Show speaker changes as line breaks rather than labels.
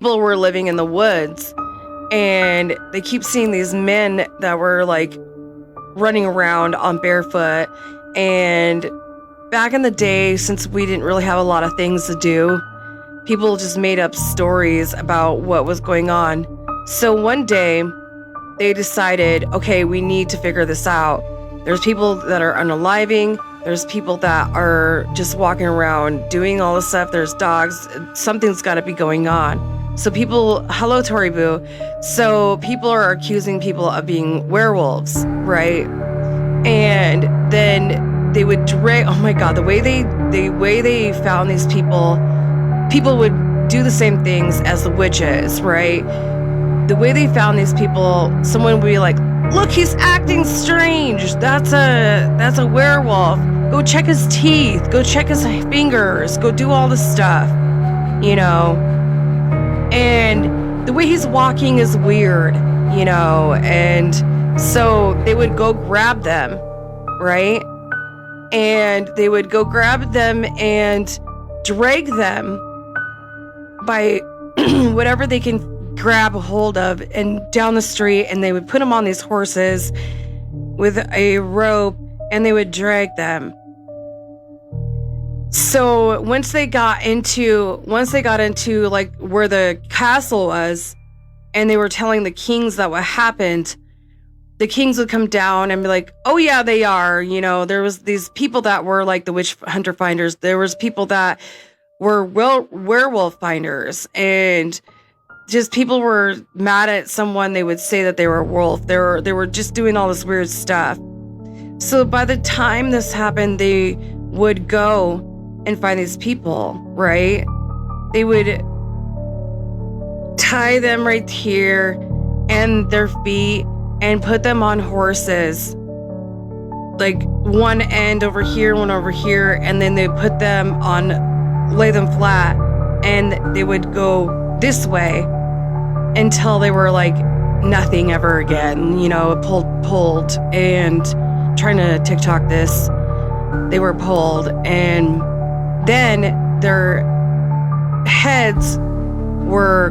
People were living in the woods, and they keep seeing these men that were like running around on barefoot. And back in the day, since we didn't really have a lot of things to do, people just made up stories about what was going on. So one day they decided, okay, we need to figure this out. There's people that are unaliving. There's people that are just walking around doing all this stuff. There's dogs. Something's got to be going on. So hello, Tori Boo. So people are accusing people of being werewolves, right? And then they would oh my God, the way they found these people would do the same things as the witches, right? The way they found these people, someone would be like, look, he's acting strange. That's a werewolf. Go check his teeth. Go check his fingers. Go do all this stuff, you know? And the way he's walking is weird, you know? And so they would go grab them, right? And they would go grab them and drag them by whatever they can grab a hold of and down the street, and they would put them on these horses with a rope, and they would drag them. So once they got into like where the castle was, and they were telling the kings that what happened, the kings would come down and be like, oh yeah, they are, you know, there was these people that were like the witch hunter finders. There was people that were werewolf finders, and just people were mad at someone. They would say that they were a wolf. They were just doing all this weird stuff. So by the time this happened, they would go and find these people, right? They would tie them right here and their feet and put them on horses, like one end over here, one over here, and then they put them on, lay them flat, and they would go this way until they were like nothing ever again, you know, pulled, and trying to TikTok this, they were pulled, and then their heads were